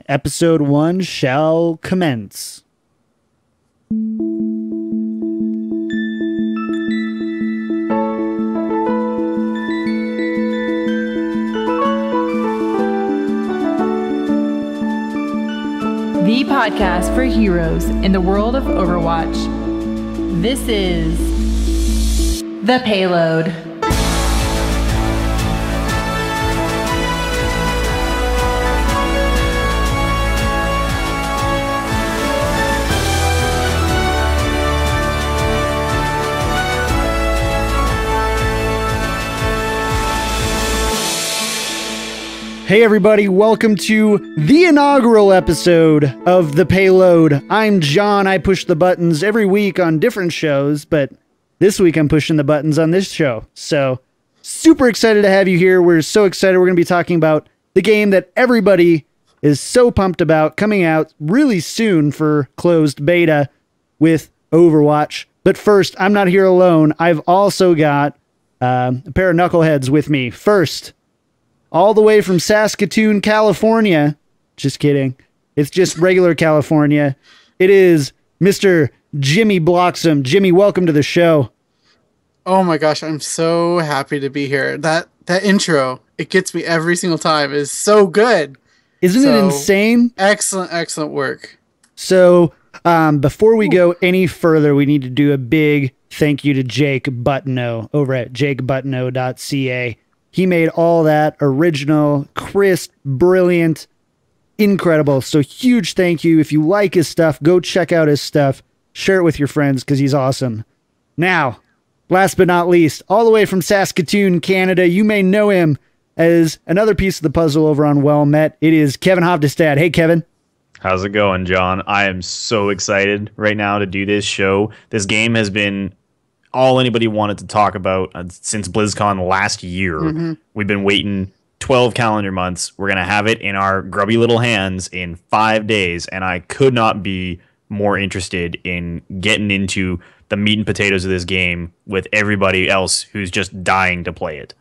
Episode 1 shall commence. The podcast for heroes in the world of Overwatch. This is The Payload. Hey everybody, welcome to the inaugural episode of The Payload. I'm John. I push the buttons every week on different shows, but this week I'm pushing the buttons on this show. So, super excited to have you here. We're so excited. We're going to be talking about the game that everybody is so pumped about, coming out really soon for closed beta with Overwatch. But first, I'm not here alone. I've also got a pair of knuckleheads with me. First, all the way from Saskatoon, California. Just kidding. It's just regular California. It is Mr. Jimmy Bloxam. Jimmy, welcome to the show. Oh my gosh, I'm so happy to be here. That intro, it gets me every single time. Is so good. Isn't it insane? Excellent work. So, before we go any further, we need to do a big thank you to Jake Buttineau over at jakebuttineau.ca. He made all that original, crisp, brilliant, incredible. So huge thank you. If you like his stuff, go check out his stuff. Share it with your friends because he's awesome. Now, last but not least, all the way from Saskatoon, Canada, you may know him as another piece of the puzzle over on Well Met. It is Kevin Hovdestad. Hey, Kevin. How's it going, John? I am so excited right now to do this show. This game has been all anybody wanted to talk about since BlizzCon last year. Mm-hmm. We've been waiting 12 calendar months. We're going to have it in our grubby little hands in 5 days, and I could not be more interested in getting into the meat and potatoes of this game with everybody else who's just dying to play it.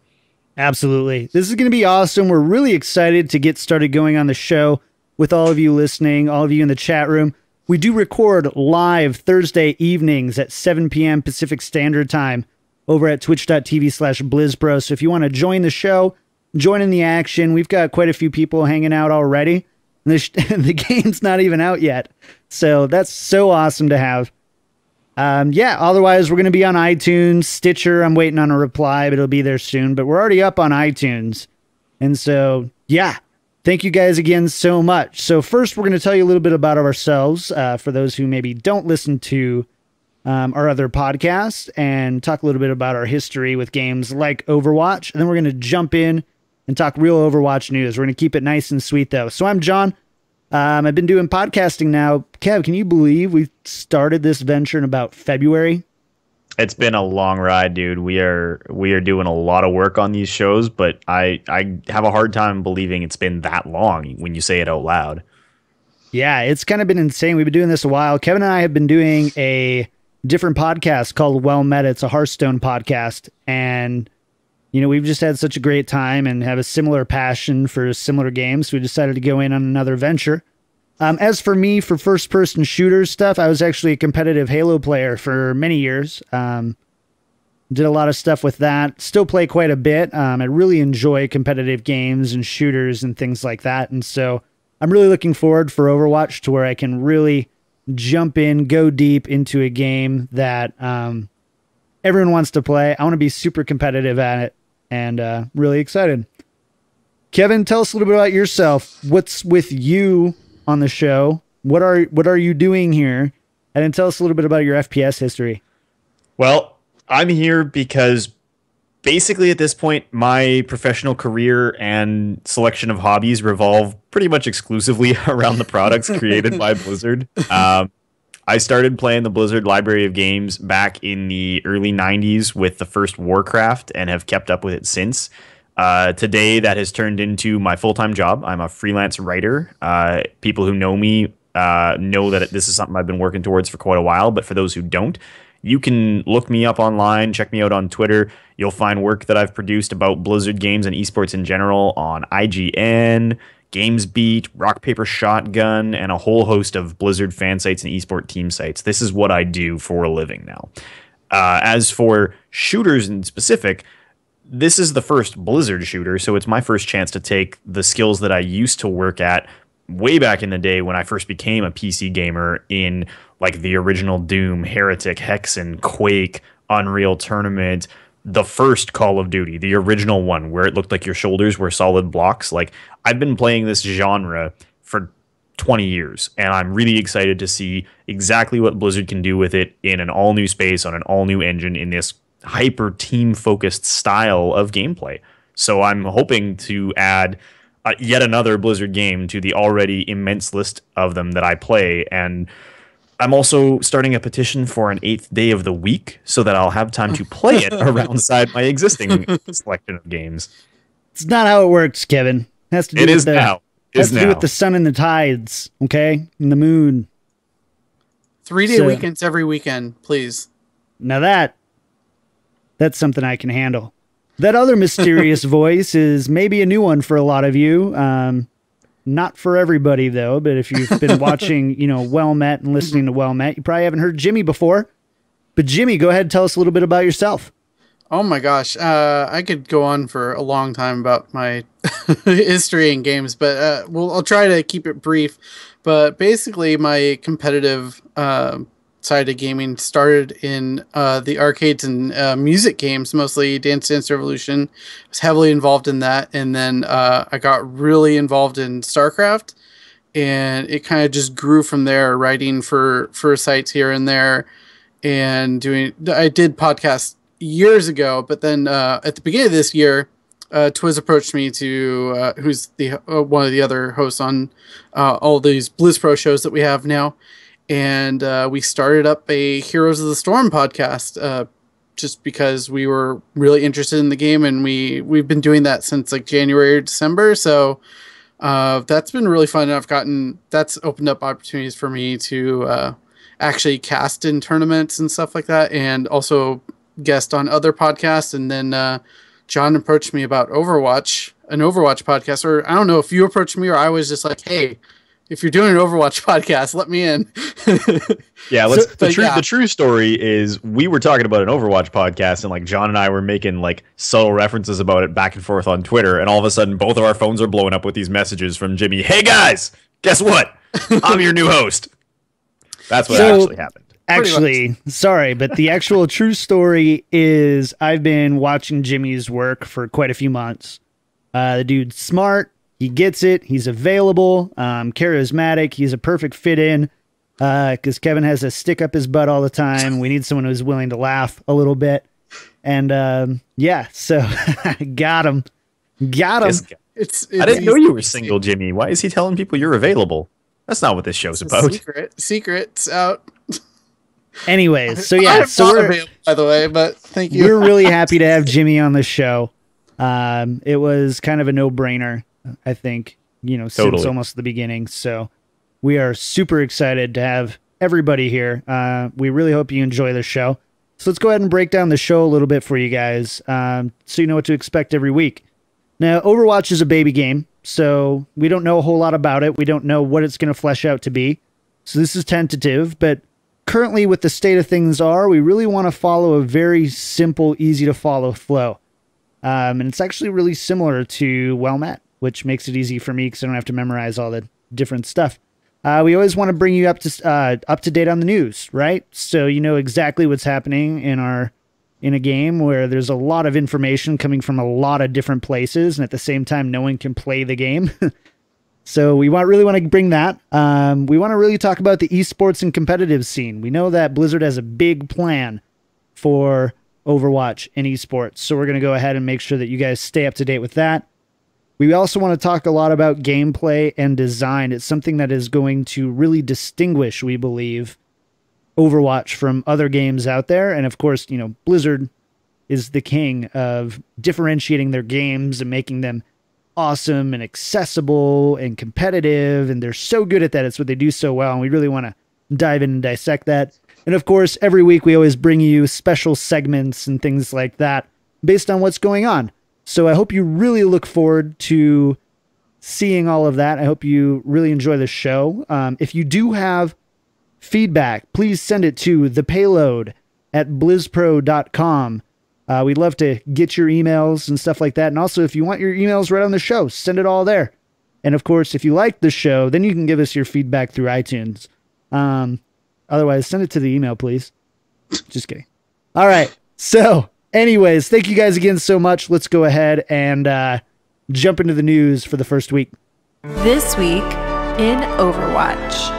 Absolutely. This is going to be awesome. We're really excited to get started going on the show with all of you listening, all of you in the chat room. We do record live Thursday evenings at 7 p.m. Pacific Standard Time over at twitch.tv/BlizzPro. So if you want to join the show, join in the action, we've got quite a few people hanging out already. The game's not even out yet. So that's so awesome to have. Otherwise, we're going to be on iTunes, Stitcher. I'm waiting on a reply, but it'll be there soon. But we're already up on iTunes. And so, yeah. Thank you guys again so much. So first, we're going to tell you a little bit about ourselves for those who maybe don't listen to our other podcasts, and talk a little bit about our history with games like Overwatch. And then we're going to jump in and talk real Overwatch news. We're going to keep it nice and sweet, though. So I'm John. I've been doing podcasting now. Kev, can you believe we started this venture in about February? It's been a long ride, dude. We are doing a lot of work on these shows, but I have a hard time believing it's been that long when you say it out loud. Yeah, it's kind of been insane. We've been doing this a while. Kevin and I have been doing a different podcast called Well Met. It's a Hearthstone podcast, and we've just had such a great time and have a similar passion for similar games. So we decided to go in on another venture. As for me, for first-person shooter stuff, I was actually a competitive Halo player for many years. Did a lot of stuff with that. Still play quite a bit. I really enjoy competitive games and shooters and things like that. And so I'm really looking forward for Overwatch to where I can really jump in, go deep into a game that everyone wants to play. I want to be super competitive at it, and really excited. Kevin, tell us a little bit about yourself. What's with you on the show? What are you doing here? And then tell us a little bit about your FPS history. Well, I'm here because basically at this point, my professional career and selection of hobbies revolve pretty much exclusively around the products created by Blizzard. I started playing the Blizzard library of games back in the early 90s with the first Warcraft and have kept up with it since. Today, that has turned into my full-time job. I'm a freelance writer. People who know me know that this is something I've been working towards for quite a while, but for those who don't, you can look me up online, check me out on Twitter. You'll find work that I've produced about Blizzard games and esports in general on IGN, GamesBeat, Rock Paper Shotgun, and a whole host of Blizzard fan sites and eSport team sites. This is what I do for a living now. As for shooters in specific, this is the first Blizzard shooter, so it's my first chance to take the skills that I used to work at way back in the day when I first became a PC gamer in like the original Doom, Heretic, Hexen, Quake, Unreal Tournament, the first Call of Duty, the original one where it looked like your shoulders were solid blocks. Like, I've been playing this genre for 20 years, and I'm really excited to see exactly what Blizzard can do with it in an all-new space on an all-new engine in this hyper team-focused style of gameplay. So I'm hoping to add yet another Blizzard game to the already immense list of them that I play, and I'm also starting a petition for an 8th day of the week so that I'll have time to play it alongside my existing selection of games. It's not how it works, Kevin. It has to do with do with the sun and the tides, okay? And the moon. 3-day weekends every weekend, please. Now that's something I can handle. That other mysterious voice is maybe a new one for a lot of you. Not for everybody, though, but if you've been watching, Well Met and listening to Well Met, you probably haven't heard Jimmy before. But Jimmy, go ahead and tell us a little bit about yourself. Oh my gosh, I could go on for a long time about my history in games, but I'll try to keep it brief. But basically, my competitive side of gaming started in the arcades and music games, mostly Dance Dance Revolution. I was heavily involved in that, and then I got really involved in StarCraft, and it kind of just grew from there, writing for sites here and there, and I did podcasts years ago, but then at the beginning of this year, Twiz approached me to who's the one of the other hosts on all these Blizz Pro shows that we have now, and we started up a Heroes of the Storm podcast just because we were really interested in the game, and we've been doing that since like January or December. So that's been really fun, and that's opened up opportunities for me to actually cast in tournaments and stuff like that, and also guest on other podcasts. And then John approached me about Overwatch, an Overwatch podcast, or I don't know if you approached me or I was just like, hey, if you're doing an Overwatch podcast, let me in. Yeah, the true story is we were talking about an Overwatch podcast, and like John and I were making like subtle references about it back and forth on Twitter, and all of a sudden both of our phones are blowing up with these messages from Jimmy. Hey guys, guess what? I'm your new host. That's what actually happened. Actually, sorry, but the actual true story is I've been watching Jimmy's work for quite a few months. The dude's smart. He gets it. He's available, charismatic. He's a perfect fit in because Kevin has a stick up his butt all the time. We need someone who's willing to laugh a little bit. And so got him. Got him. I didn't know you were single, Jimmy. Why is he telling people you're available? That's not what this show's about. Secret's out. Anyways, so we're available, by the way, but thank you. We're really happy to have Jimmy on the show. It was kind of a no-brainer, I think, since almost the beginning. So we are super excited to have everybody here. We really hope you enjoy the show. So let's go ahead and break down the show a little bit for you guys, so you know what to expect every week. Now, Overwatch is a baby game, so we don't know a whole lot about it. We don't know what it's going to flesh out to be. So this is tentative, but currently with the state of things we really want to follow a very simple, easy to follow flow. And it's actually really similar to Well Met, which makes it easy for me because I don't have to memorize all the different stuff. We always want to bring you up to date on the news, right? So you know exactly what's happening in a game where there's a lot of information coming from a lot of different places, and at the same time, no one can play the game. So we really want to bring that. We want to really talk about the esports and competitive scene. We know that Blizzard has a big plan for Overwatch and esports, so we're going to go ahead and make sure that you guys stay up to date with that. We also want to talk a lot about gameplay and design. It's something that is going to really distinguish, we believe, Overwatch from other games out there. And of course, Blizzard is the king of differentiating their games and making them awesome and accessible and competitive, and they're so good at that. It's what they do so well, and we really want to dive in and dissect that. And of course, every week we always bring you special segments and things like that based on what's going on. So I hope you really look forward to seeing all of that. I hope you really enjoy the show. If you do have feedback, please send it to thepayload@blizzpro.com. We'd love to get your emails and stuff like that. And also, if you want your emails read on the show, send it all there. And of course, if you like the show, then you can give us your feedback through iTunes. Otherwise, send it to the email, please. Just kidding. All right. So anyways, thank you guys again so much. Let's go ahead and jump into the news for the first week. This week in Overwatch.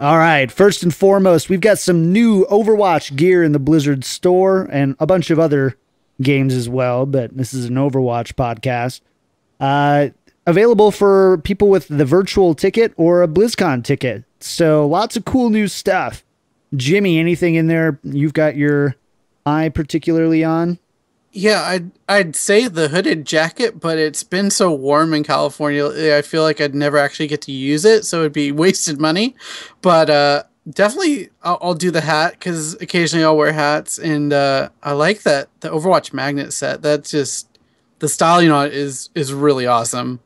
All right. First and foremost, we've got some new Overwatch gear in the Blizzard store and a bunch of other games as well, but this is an Overwatch podcast. Available for people with the virtual ticket or a BlizzCon ticket. So lots of cool new stuff. Jimmy, anything in there you've got your eye particularly on? Yeah, I'd say the hooded jacket, but it's been so warm in California, I feel like I'd never actually get to use it, so it'd be wasted money. But definitely I'll do the hat, because occasionally I'll wear hats, and I like that the Overwatch magnet set. That's just, the styling on it is really awesome.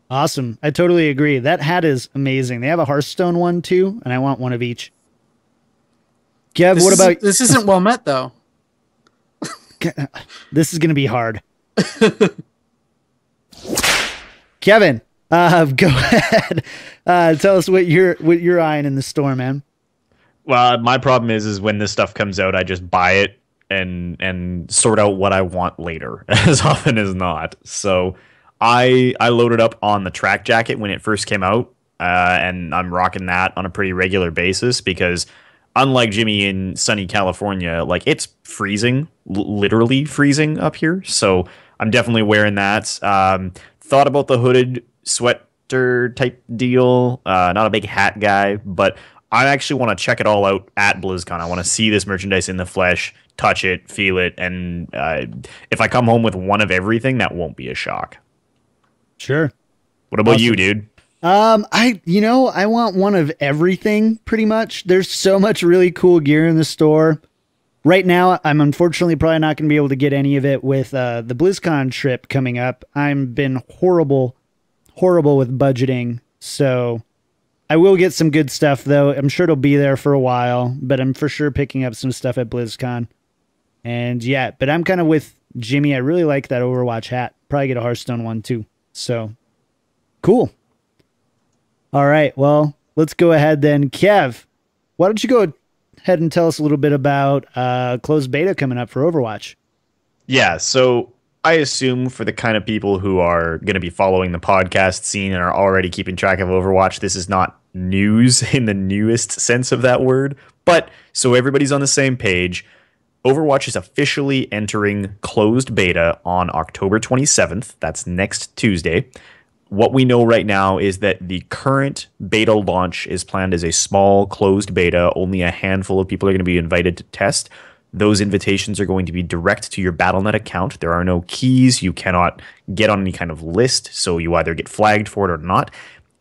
Awesome. I totally agree. That hat is amazing. They have a Hearthstone one too, and I want one of each. Kev, what about... This isn't well met, though. This is going to be hard. Kevin, go ahead. Tell us what you're eyeing in the store, man. Well, my problem is when this stuff comes out, I just buy it and sort out what I want later, as often as not. So I loaded up on the track jacket when it first came out, and I'm rocking that on a pretty regular basis because, unlike Jimmy in sunny California, like, it's freezing, literally freezing up here. So I'm definitely wearing that. Thought about the hooded sweater type deal. Not a big hat guy, but I actually want to check it all out at BlizzCon. I want to see this merchandise in the flesh, touch it, feel it, and if I come home with one of everything, that won't be a shock. Sure. What about you, dude? I want one of everything pretty much. There's so much really cool gear in the store. Right now, I'm unfortunately probably not going to be able to get any of it with the BlizzCon trip coming up. I've been horrible with budgeting. So I will get some good stuff though. I'm sure it'll be there for a while, but I'm for sure picking up some stuff at BlizzCon. And yeah, but I'm kind of with Jimmy. I really like that Overwatch hat. Probably get a Hearthstone one too. So cool. All right, well, let's go ahead then. Kev, why don't you go ahead and tell us a little bit about closed beta coming up for Overwatch? Yeah, so I assume for the kind of people who are going to be following the podcast scene and are already keeping track of Overwatch, this is not news in the newest sense of that word. But so everybody's on the same page, Overwatch is officially entering closed beta on October 27th. That's next Tuesday. What we know right now is that the current beta launch is planned as a small closed beta. Only a handful of people are going to be invited to test. Those invitations are going to be direct to your Battle.net account. There are no keys. You cannot get on any kind of list, so you either get flagged for it or not.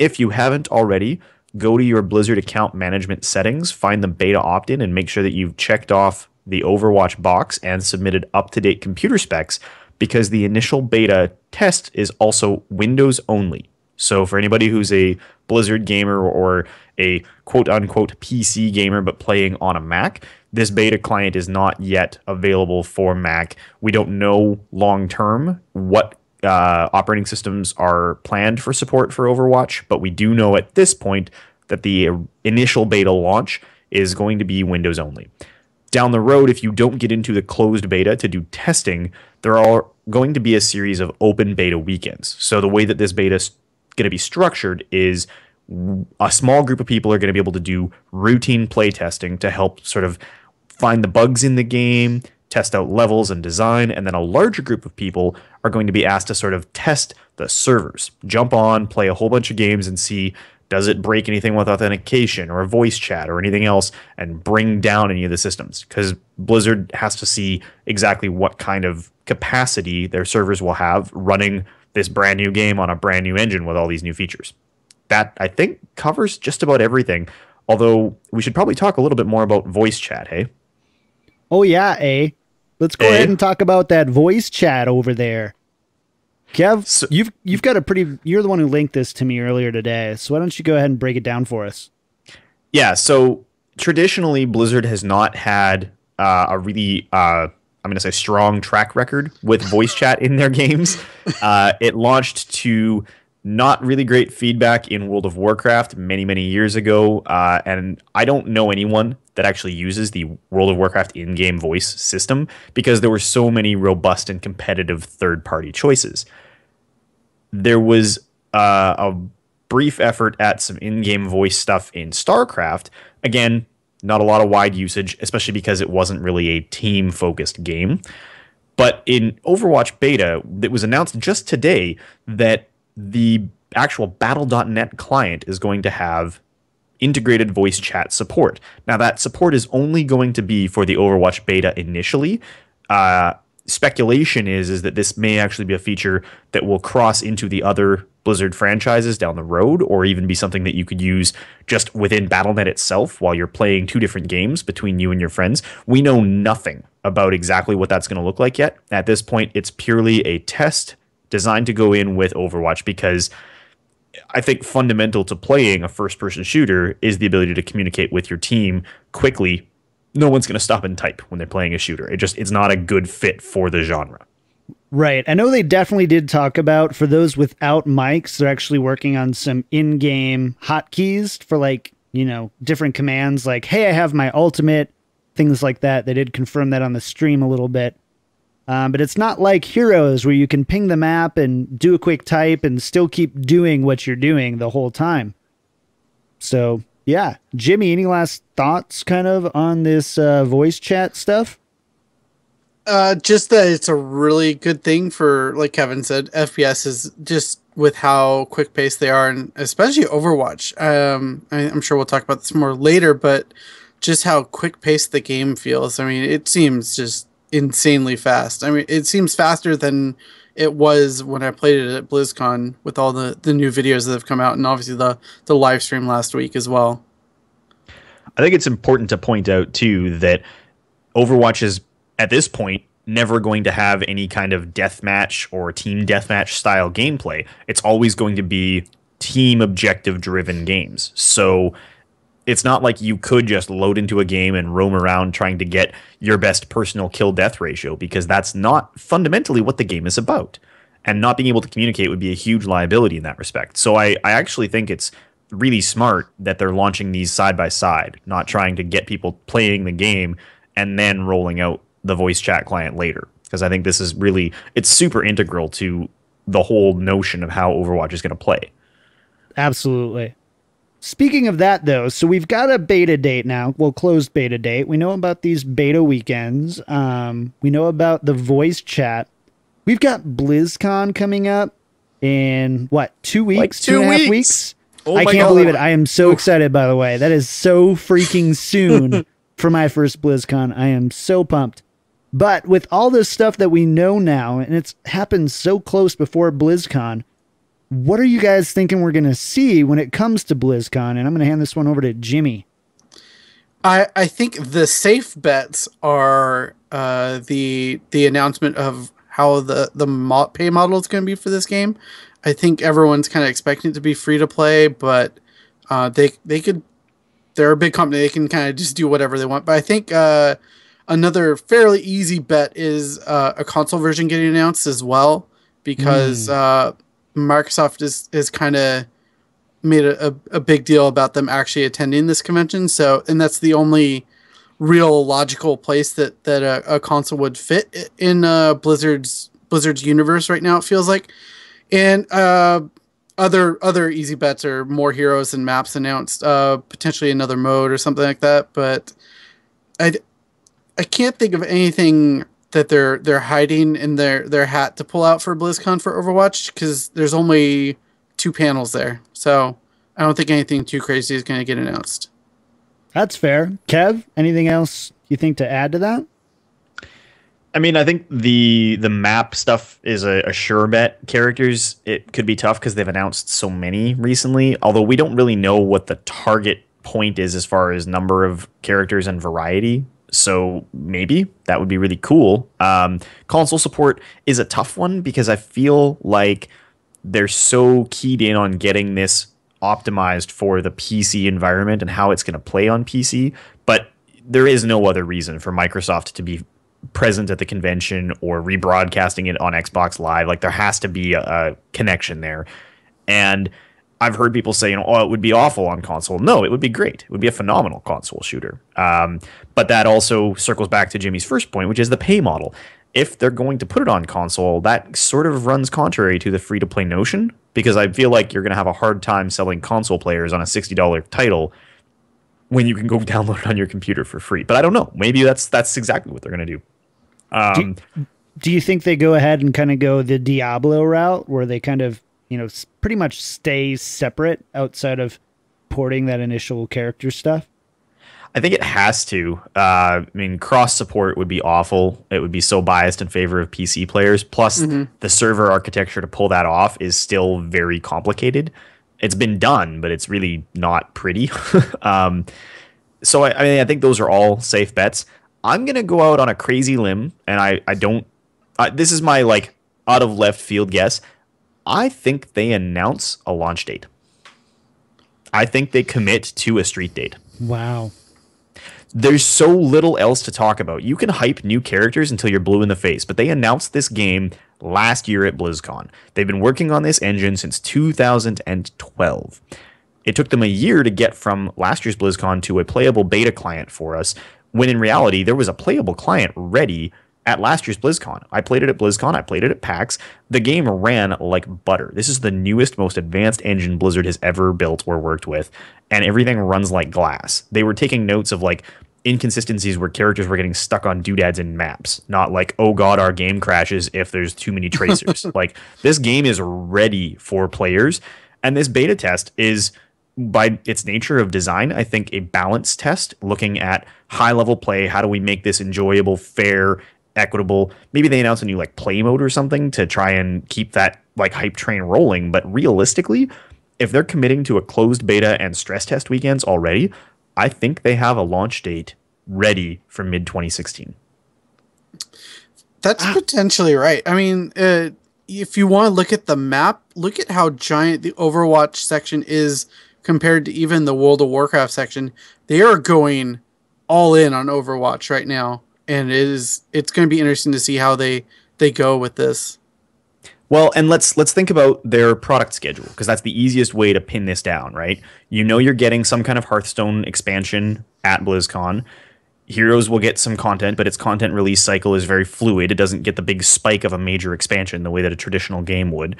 If you haven't already, go to your Blizzard account management settings, find the beta opt-in, and make sure that you've checked off the Overwatch box and submitted up-to-date computer specs, because the initial beta test is also Windows only. So for anybody who's a Blizzard gamer or a quote-unquote PC gamer but playing on a Mac, this beta client is not yet available for Mac. We don't know long-term what operating systems are planned for support for Overwatch, but we do know at this point that the initial beta launch is going to be Windows only. Down the road, if you don't get into the closed beta to do testing, there are going to be a series of open beta weekends. So the way that this beta is going to be structured is a small group of people are going to be able to do routine play testing to help sort of find the bugs in the game, test out levels and design, and then a larger group of people are going to be asked to sort of test the servers, jump on, play a whole bunch of games and see, does it break anything with authentication or voice chat or anything else, and bring down any of the systems? Because Blizzard has to see exactly what kind of capacity their servers will have running this brand new game on a brand new engine with all these new features. That, I think, covers just about everything. Although we should probably talk a little bit more about voice chat, hey? Oh, yeah, Let's go ahead and talk about that voice chat over there. Kev, So- you've got you're the one who linked this to me earlier today, so why don't you go ahead and break it down for us? Yeah, so traditionally, Blizzard has not had a really, I'm going to say, strong track record with voice chat in their games. It launched to not really great feedback in World of Warcraft many, many years ago, and I don't know anyone that actually uses the World of Warcraft in-game voice system because there were so many robust and competitive third-party choices. There was a brief effort at some in-game voice stuff in StarCraft. Again, not a lot of wide usage, especially because it wasn't really a team-focused game. But in Overwatch beta, it was announced just today that the actual Battle.net client is going to have integrated voice chat support. Now, that support is only going to be for the Overwatch beta initially. Speculation is that this may actually be a feature that will cross into the other Blizzard franchises down the road, or even be something that you could use just within Battle.net itself while you're playing two different games between you and your friends. We know nothing about exactly what that's going to look like yet. At this point, it's purely a test designed to go in with Overwatch because I think fundamental to playing a first-person shooter is the ability to communicate with your team quickly. No one's going to stop and type when they're playing a shooter. It's not a good fit for the genre. Right. I know they definitely did talk about, for those without mics, they're actually working on some in-game hotkeys for, like, you know, different commands like, hey, I have my ultimate, things like that. They did confirm that on the stream a little bit. But it's not like Heroes where you can ping the map and do a quick type and still keep doing what you're doing the whole time. So, yeah. Jimmy, any last thoughts kind of on this voice chat stuff? Just that it's a really good thing for, like Kevin said, FPS is just with how quick paced they are, and especially Overwatch. I'm sure we'll talk about this more later, but just how quick paced the game feels. I mean, it seems just insanely fast. I mean, it seems faster than it was when I played it at BlizzCon with all the new videos that have come out, and obviously the live stream last week as well. I think it's important to point out, too, that Overwatch is, at this point, never going to have any kind of deathmatch or team deathmatch style gameplay. It's always going to be team objective driven games. So it's not like you could just load into a game and roam around trying to get your best personal kill death ratio, because that's not fundamentally what the game is about. And not being able to communicate would be a huge liability in that respect. So I actually think it's really smart that they're launching these side by side, not trying to get people playing the game and then rolling out the voice chat client later. Because I think this is really, it's super integral to the whole notion of how Overwatch is going to play. Absolutely. Speaking of that, though, so we've got a beta date now. Well, closed beta date. We know about these beta weekends. We know about the voice chat. We've got BlizzCon coming up in, what, 2 weeks? Like 2.5 weeks? Oh I my can't God. believe it. I am so excited, by the way. That is so freaking soon for my first BlizzCon. I am so pumped. But with all this stuff that we know now, and it's happened so close before BlizzCon, what are you guys thinking we're going to see when it comes to BlizzCon? And I'm going to hand this one over to Jimmy. I think the safe bets are the announcement of how the pay model is going to be for this game. I think everyone's kind of expecting it to be free to play, but they could. They're a big company; they can kind of just do whatever they want. But I think another fairly easy bet is a console version getting announced as well, because Microsoft is kind of made a big deal about them actually attending this convention. So, and that's the only real logical place that a console would fit in Blizzard's universe right now, it feels like. And other easy bets are more heroes and maps announced, potentially another mode or something like that. But I can't think of anything that they're hiding in their hat to pull out for BlizzCon for Overwatch, because there's only 2 panels there. So I don't think anything too crazy is going to get announced. That's fair. Kev, anything else you think to add to that? I mean, I think the map stuff is a sure bet. Characters, it could be tough because they've announced so many recently, although we don't really know what the target point is as far as number of characters and variety. So maybe that would be really cool. Console support is a tough one because I feel like they're so keyed in on getting this optimized for the PC environment and how it's going to play on PC. But there is no other reason for Microsoft to be present at the convention or rebroadcasting it on Xbox Live. Like, there has to be a connection there. And I've heard people say, oh, it would be awful on console. No, it would be great. It would be a phenomenal console shooter. But that also circles back to Jimmy's first point, which is the pay model. If they're going to put it on console, that sort of runs contrary to the free-to-play notion, because I feel like you're going to have a hard time selling console players on a $60 title when you can go download it on your computer for free. But I don't know. Maybe that's exactly what they're going to do. Do you think they go ahead and kind of go the Diablo route, where they kind of, pretty much stay separate outside of porting that initial character stuff? I think it has to. Cross support would be awful. It would be so biased in favor of PC players. Plus, the server architecture to pull that off is still very complicated. It's been done, but it's really not pretty. So I think those are all safe bets. I'm gonna go out on a crazy limb, and I don't. This is my out of left field guess. I think they announce a launch date. I think they commit to a street date. Wow. There's so little else to talk about. You can hype new characters until you're blue in the face, but they announced this game last year at BlizzCon. They've been working on this engine since 2012. It took them a year to get from last year's BlizzCon to a playable beta client for us, when in reality, there was a playable client ready at last year's BlizzCon. I played it at BlizzCon. I played it at PAX. The game ran like butter. This is the newest, most advanced engine Blizzard has ever built or worked with, and everything runs like glass. They were taking notes of inconsistencies where characters were getting stuck on doodads in maps, not oh god, our game crashes if there's too many tracers. This game is ready for players, and this beta test is, by its nature of design, I think a balance test, looking at high-level play. How do we make this enjoyable, fair, equitable? Maybe they announce a new play mode or something to try and keep that hype train rolling. But realistically, if they're committing to a closed beta and stress test weekends already, I think they have a launch date ready for mid-2016. That's potentially right. I mean, if you want to look at the map, look at how giant the Overwatch section is compared to even the World of Warcraft section. They are going all in on Overwatch right now, and it's going to be interesting to see how they go with this. Well, and let's think about their product schedule, because that's the easiest way to pin this down, right? You're getting some kind of Hearthstone expansion at BlizzCon. Heroes will get some content, but its content release cycle is very fluid. It doesn't get the big spike of a major expansion the way that a traditional game would.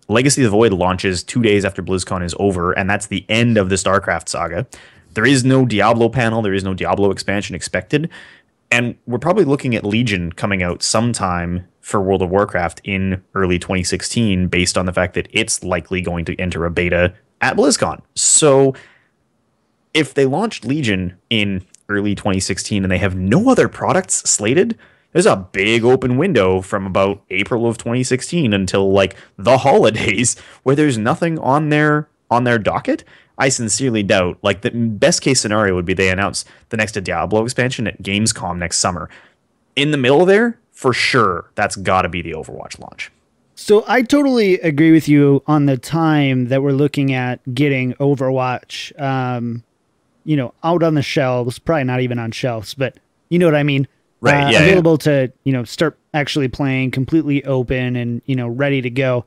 Legacy of the Void launches 2 days after BlizzCon is over, and that's the end of the StarCraft saga. There is no Diablo panel. There is no Diablo expansion expected. And we're probably looking at Legion coming out sometime for World of Warcraft in early 2016, based on the fact that it's likely going to enter a beta at BlizzCon. So if they launched Legion in early 2016 and they have no other products slated, there's a big open window from about April of 2016 until the holidays where there's nothing on their docket. I sincerely doubt. The best case scenario would be they announce the next Diablo expansion at Gamescom next summer. In the middle there, for sure, that's got to be the Overwatch launch. So I totally agree with you on the time that we're looking at getting Overwatch, out on the shelves. Probably not even on shelves, but you know what I mean. Right. Available to start actually playing, completely open and ready to go.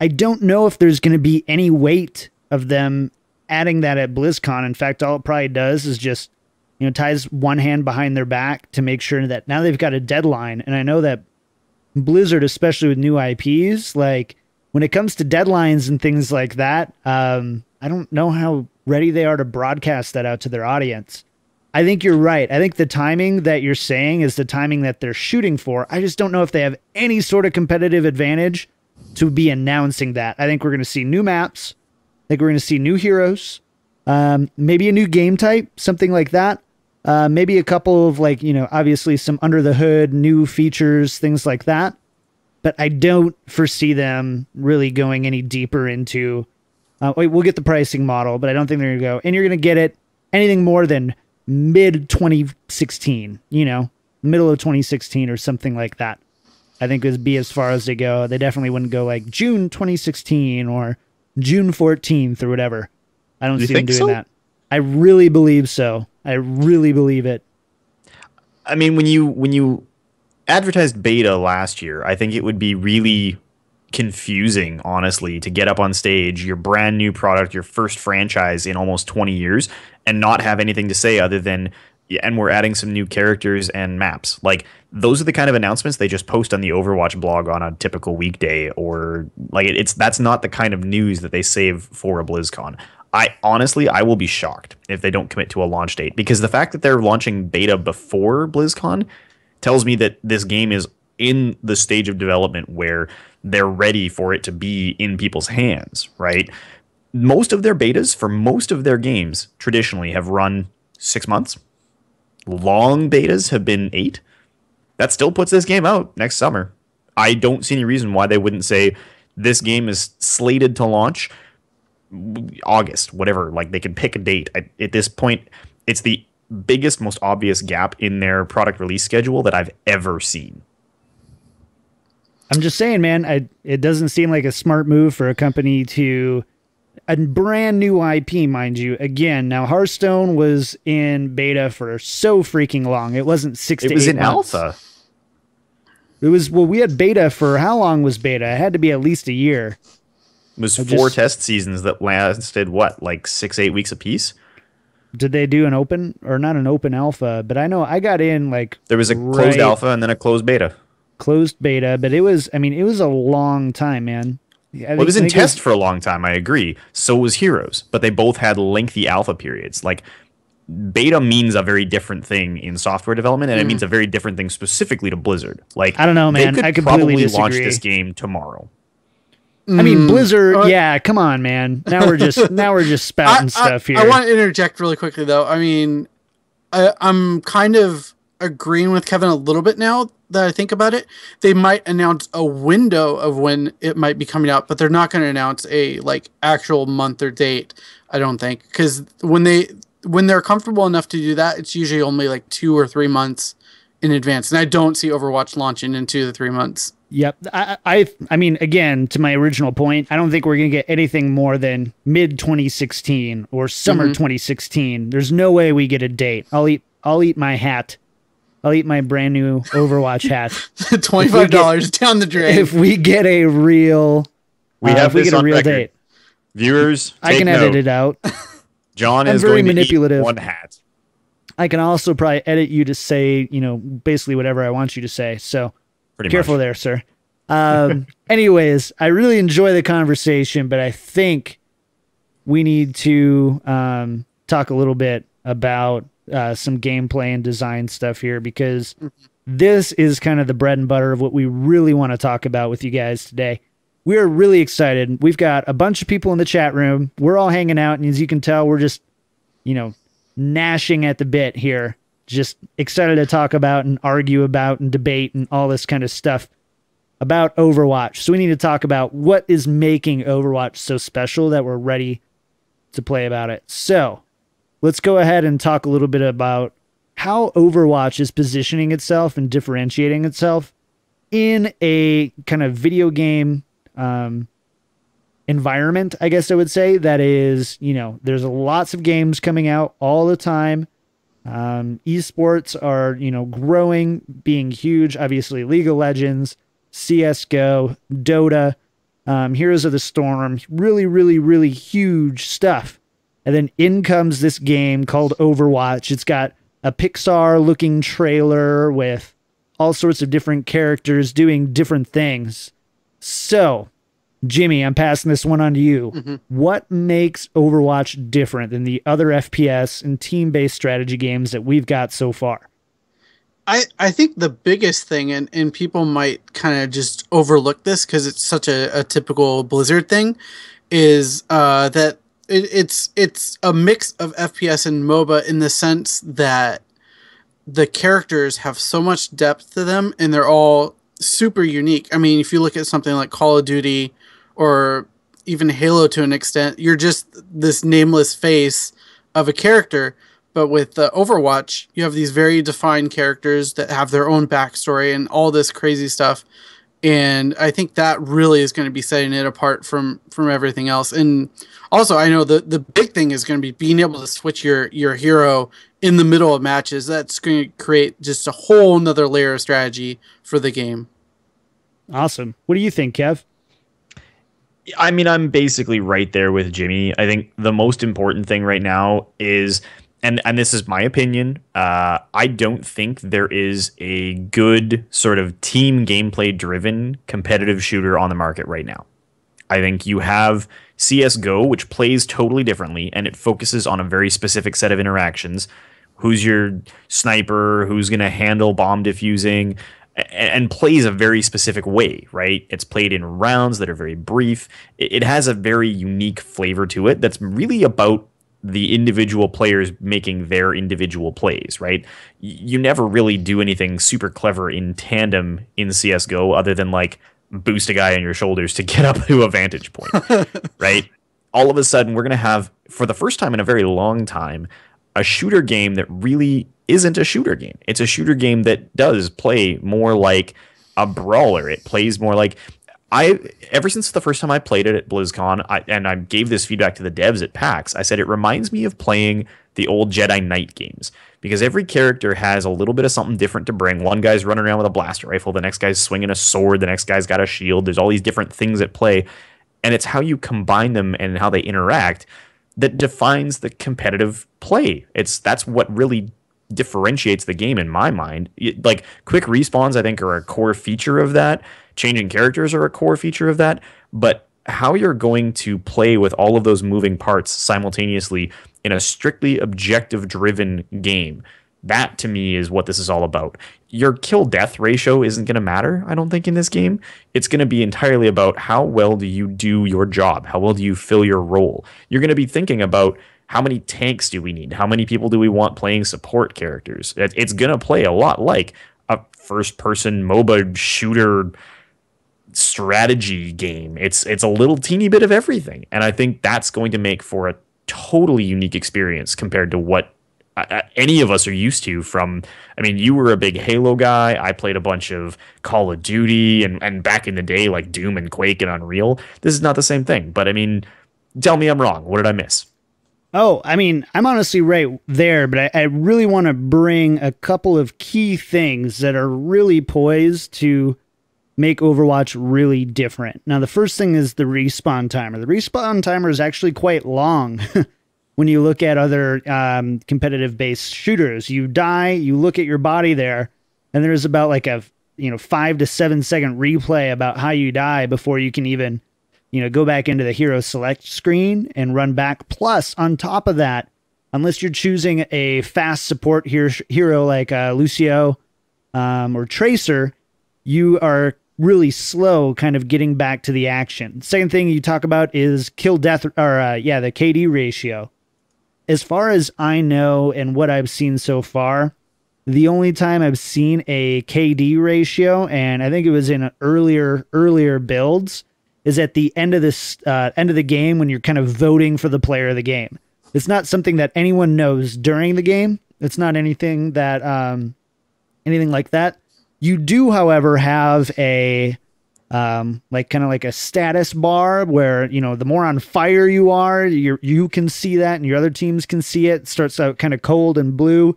I don't know if there's going to be any weight of them adding that at BlizzCon. In fact, all it probably does is just, ties one hand behind their back to make sure that now they've got a deadline. And I know that Blizzard, especially with new IPs, when it comes to deadlines and things like that, I don't know how ready they are to broadcast that out to their audience. I think you're right. I think the timing that you're saying is the timing that they're shooting for. I just don't know if they have any sort of competitive advantage to be announcing that. I think we're going to see new maps. I think we're going to see new heroes, maybe a new game type, something like that. Maybe a couple of obviously some under the hood, new features, things like that. But I don't foresee them really going any deeper into, we'll get the pricing model, but I don't think they're going to go, and you're going to get it anything more than mid 2016, middle of 2016 or something like that. I think it would be as far as they go. They definitely wouldn't go like June 2016 or June 14th or whatever. I don't see them doing that. I really believe so. I really believe it. I mean, when you advertised beta last year, I think it would be really confusing, honestly, to get up on stage, your brand new product, your first franchise in almost 20 years, and not have anything to say other than, and we're adding some new characters and maps. Like, those are the kind of announcements they just post on the Overwatch blog on a typical weekday, or like that's not the kind of news that they save for a BlizzCon. I will be shocked if they don't commit to a launch date, because the fact that they're launching beta before BlizzCon tells me that this game is in the stage of development where they're ready for it to be in people's hands, right? Most of their betas for most of their games traditionally have run 6 months. Long betas have been 8. That still puts this game out next summer. I don't see any reason why they wouldn't say this game is slated to launch August, whatever. Like, they can pick a date. At this point, it's the biggest, most obvious gap in their product release schedule that I've ever seen. I'm just saying, man, it doesn't seem like a smart move for a company to a brand new IP, mind you. Again, now Hearthstone was in beta for so freaking long. It wasn't 6 to 8 months. It was in alpha. It was, well, we had beta for, how long was beta? It had to be at least a year. It was 4 test seasons that lasted, what, like 6-8 weeks apiece? Did they do an open, or not an open alpha? But I know I got in like... There was a closed alpha and then a closed beta. Closed beta, but it was, I mean, it was a long time, man. Well, it was in test for a long time, I agree. So was Heroes, but they both had lengthy alpha periods. Like, beta means a very different thing in software development, and it means a very different thing specifically to Blizzard. Like, I don't know, man. I completely disagree. Launch this game tomorrow. I mean, Blizzard, yeah, come on, man. Now we're just spouting stuff here. I want to interject really quickly, though. I mean, I'm kind of agreeing with Kevin a little bit now that I think about it. They might announce a window of when it might be coming out, but they're not going to announce a like actual month or date, I don't think, because when they're comfortable enough to do that, it's usually only like 2 or 3 months in advance, and I don't see Overwatch launching in 2 to 3 months. Yep. I mean, again, to my original point, I don't think we're going to get anything more than mid 2016 or summer 2016. There's no way we get a date. I'll eat my hat. I'll eat my brand new Overwatch hat. $25 down the drain. If we get a real, we get a real date. Viewers, I can edit it out. John is very manipulative. Eat one hat. I can also probably edit you to say, basically whatever I want you to say. So pretty careful much there, sir. Anyways, I really enjoy the conversation, but I think we need to talk a little bit about some gameplay and design stuff here, because this is kind of the bread and butter of what we really want to talk about with you guys today. We're really excited. We've got a bunch of people in the chat room. We're all hanging out, and as you can tell, we're just, gnashing at the bit here. Just excited to talk about and argue about and debate and all this kind of stuff about Overwatch. So we need to talk about what is making Overwatch so special that we're ready to play about it. So let's go ahead and talk a little bit about how Overwatch is positioning itself and differentiating itself in a kind of video game environment, I guess I would say, that is, there's lots of games coming out all the time. Esports are, growing, being huge. Obviously, League of Legends, CSGO, Dota, Heroes of the Storm, really, really, really huge stuff. And then in comes this game called Overwatch. It's got a Pixar-looking trailer with all sorts of different characters doing different things. So, Jimmy, I'm passing this one on to you. What makes Overwatch different than the other FPS and team-based strategy games that we've got so far? I think the biggest thing, and people might kind of just overlook this because it's such a typical Blizzard thing, is that it's a mix of FPS and MOBA in the sense that the characters have so much depth to them, and they're all super unique. I mean, if you look at something like Call of Duty or even Halo to an extent, you're just this nameless face of a character, But with Overwatch, you have these very defined characters that have their own backstory and all this crazy stuff. And I think that really is going to be setting it apart from everything else. And also, I know the big thing is going to be being able to switch your hero in the middle of matches. That's going to create just a whole nother layer of strategy for the game. Awesome. What do you think, Kev? I mean, I'm basically right there with Jimmy. I think the most important thing right now is, and this is my opinion, I don't think there is a good sort of team gameplay driven competitive shooter on the market right now. I think you have CSGO, which plays totally differently, and it focuses on a very specific set of interactions. Who's your sniper? Who's going to handle bomb defusing? And plays a very specific way, right? It's played in rounds that are very brief. It has a very unique flavor to it that's really about the individual players making their individual plays, right? You never really do anything super clever in tandem in CSGO other than like boost a guy on your shoulders to get up to a vantage point, right? All of a sudden, we're going to have, for the first time in a very long time, a shooter game that really isn't a shooter game. It's a shooter game that does play more like a brawler. It plays more like... ever since the first time I played it at BlizzCon, I gave this feedback to the devs at PAX, I said it reminds me of playing the old Jedi Knight games, because every character has a little bit of something different to bring. One guy's running around with a blaster rifle, the next guy's swinging a sword, the next guy's got a shield. There's all these different things at play, and it's how you combine them and how they interact that defines the competitive play. That's what really differentiates the game in my mind. Like, quick respawns, I think, are a core feature of that. Changing characters are a core feature of that. But how you're going to play with all of those moving parts simultaneously in a strictly objective-driven game, that to me is what this is all about. Your kill-death ratio isn't going to matter, I don't think, in this game. It's going to be entirely about how well do you do your job? How well do you fill your role? You're going to be thinking about how many tanks do we need? How many people do we want playing support characters? It's going to play a lot like a first-person MOBA shooter strategy game. It's a little teeny bit of everything. And I think that's going to make for a totally unique experience compared to what any of us are used to from... I mean, you were a big Halo guy. I played a bunch of Call of Duty and back in the day, like Doom and Quake and Unreal. This is not the same thing. But I mean, tell me I'm wrong. What did I miss? Oh, I mean, I'm honestly right there, but I really want to bring a couple of key things that are really poised to make Overwatch really different. Now, the first thing is the respawn timer. The respawn timer is actually quite long when you look at other competitive-based shooters. You die, you look at your body there, and there's about like a 5 to 7 second replay about how you die before you can even go back into the hero select screen and run back. Plus, on top of that, unless you're choosing a fast support hero like Lucio or Tracer, you are really slow kind of getting back to the action. Second thing you talk about is kill death, or the KD ratio. As far as I know and what I've seen so far, the only time I've seen a KD ratio, and I think it was in earlier builds, is at the end of the game when you're kind of voting for the player of the game. It's not something that anyone knows during the game. It's not anything that anything like that. You do, however, have a kind of like a status bar where the more on fire you are, you can see that, and your other teams can see it. It starts out kind of cold and blue,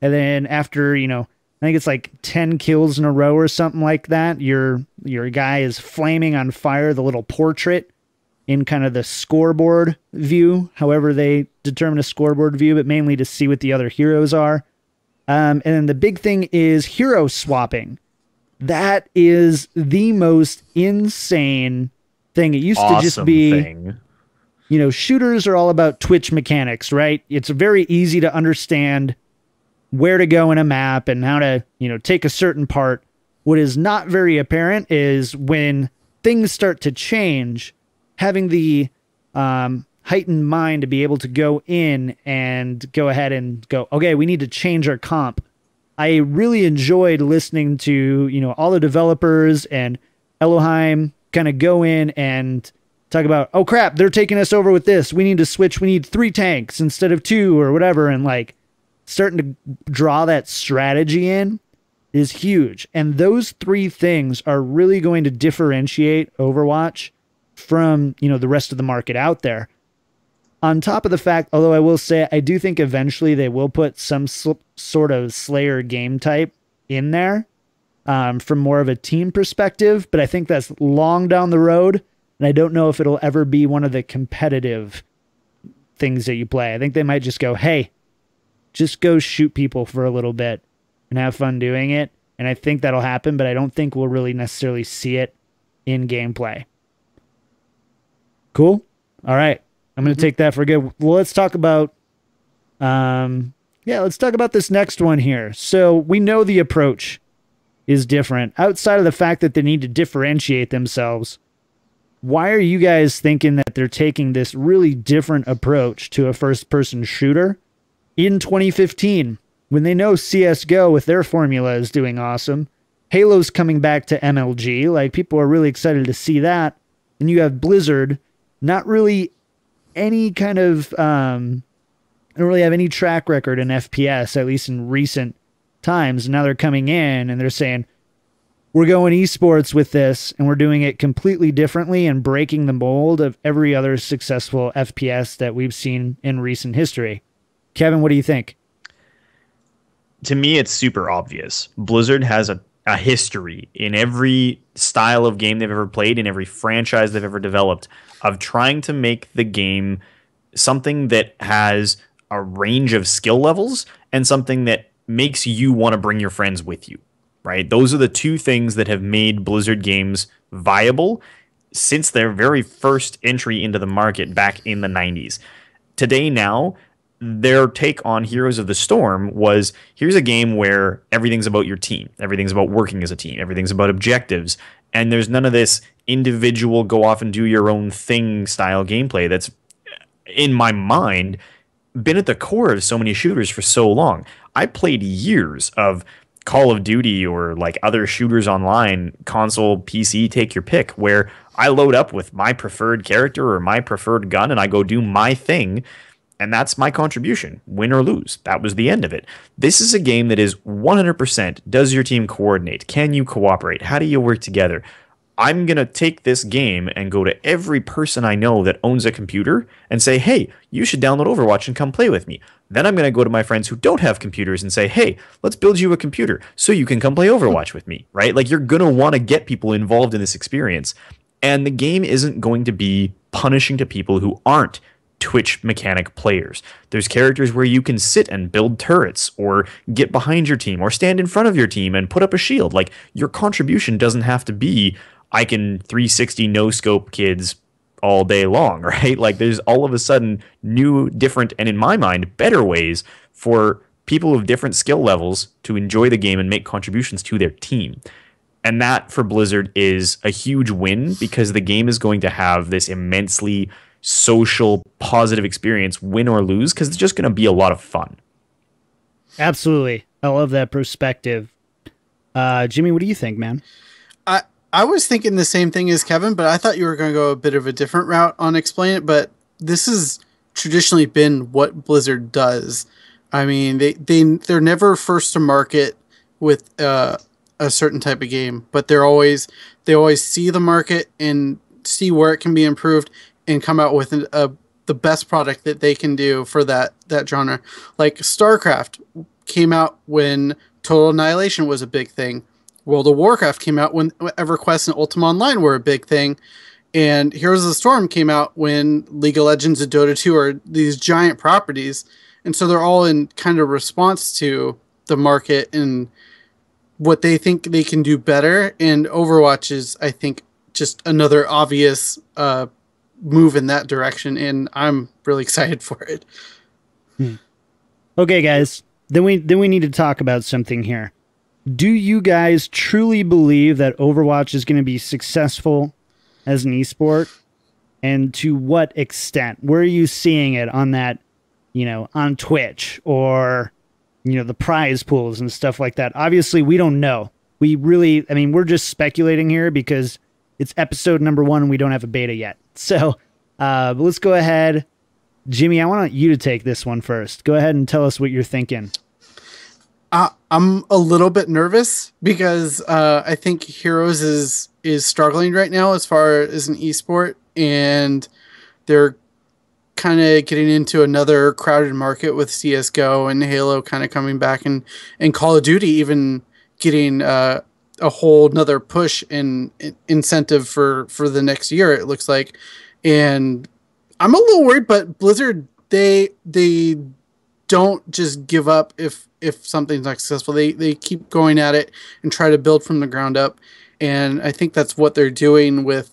and then after I think it's like 10 kills in a row or something like that, your guy is flaming on fire, the little portrait in kind of the scoreboard view, however they determine a scoreboard view, but mainly to see what the other heroes are. And then the big thing is hero swapping. That is the most insane thing. It used to just be, shooters are all about twitch mechanics, right? It's very easy to understand where to go in a map and how to, take a certain part. What is not very apparent is when things start to change, having the heightened mind to be able to go in and go ahead and go, okay, we need to change our comp. I really enjoyed listening to, all the developers and Elohim kind of go in and talk about, oh crap, they're taking us over with this. We need to switch. We need 3 tanks instead of 2 or whatever. And like, starting to draw that strategy in is huge. And those three things are really going to differentiate Overwatch from, the rest of the market out there. On top of the fact, although I will say, I do think eventually they will put some sort of Slayer game type in there from more of a team perspective, but I think that's long down the road, and I don't know if it'll ever be one of the competitive things that you play. I think they might just go, hey, just go shoot people for a little bit and have fun doing it, and I think that'll happen, but I don't think we'll really necessarily see it in gameplay. Cool? All right. I'm going to take that for good. Well, let's talk about, let's talk about this next one here. So we know the approach is different. Outside of the fact that they need to differentiate themselves, why are you guys thinking that they're taking this really different approach to a first-person shooter in 2015 when they know CSGO with their formula is doing awesome? Halo's coming back to MLG. Like, people are really excited to see that. And you have Blizzard, not really any kind of, don't really have any track record in FPS, at least in recent times. Now they're coming in and they're saying, we're going esports with this, and we're doing it completely differently and breaking the mold of every other successful FPS that we've seen in recent history. Kevin, what do you think? To me, it's super obvious. Blizzard has a history in every style of game they've ever played, in every franchise they've ever developed, of trying to make the game something that has a range of skill levels and something that makes you want to bring your friends with you, right? Those are the two things that have made Blizzard games viable since their very first entry into the market back in the 90s. Today now, their take on Heroes of the Storm was, here's a game where everything's about your team. Everything's about working as a team. Everything's about objectives. And there's none of this individual go off and do your own thing style gameplay that's, in my mind, been at the core of so many shooters for so long. I played years of Call of Duty or like other shooters online, console, PC, take your pick, where I load up with my preferred character or my preferred gun and I go do my thing. And that's my contribution, win or lose. That was the end of it. This is a game that is 100%, does your team coordinate? Can you cooperate? How do you work together? I'm going to take this game and go to every person I know that owns a computer and say, hey, you should download Overwatch and come play with me. Then I'm going to go to my friends who don't have computers and say, hey, let's build you a computer so you can come play Overwatch with me, right? Like, you're going to want to get people involved in this experience. And the game isn't going to be punishing to people who aren't Twitch mechanic players. There's characters where you can sit and build turrets or get behind your team or stand in front of your team and put up a shield. Like, your contribution doesn't have to be, I can 360 no scope kids all day long, right? Like, there's all of a sudden new, different, and in my mind, better ways for people of different skill levels to enjoy the game and make contributions to their team. And that for Blizzard is a huge win, because the game is going to have this immensely social, positive experience, win or lose, because it's just going to be a lot of fun. Absolutely. I love that perspective. Jimmy, what do you think, man? I was thinking the same thing as Kevin, but I thought you were going to go a bit of a different route on explain it, but this has traditionally been what Blizzard does. I mean, they're never first to market with a certain type of game, but they always see the market and see where it can be improved and come out with the best product that they can do for that genre. Like StarCraft came out when Total Annihilation was a big thing. World of Warcraft came out when EverQuest and Ultima Online were a big thing. And Heroes of the Storm came out when League of Legends and Dota 2 are these giant properties. And so they're all in kind of response to the market and what they think they can do better. And Overwatch is, I think, just another obvious move in that direction. And I'm really excited for it. Okay, guys. Then we need to talk about something here. Do you guys truly believe that Overwatch is going to be successful as an esport? And to what extent? Where are you seeing it on that, on Twitch or, the prize pools and stuff like that? Obviously, we don't know. We're just speculating here because it's episode number 1 and we don't have a beta yet. So let's go ahead. Jimmy, I want you to take this one first. Go ahead and tell us what you're thinking. I'm a little bit nervous because I think Heroes is struggling right now as far as an esport, and they're kind of getting into another crowded market with CSGO and Halo kind of coming back, and Call of Duty even getting a whole nother push and incentive for the next year, it looks like. And I'm a little worried, but Blizzard, they don't just give up if something's not successful. They keep going at it and try to build from the ground up. And I think that's what they're doing with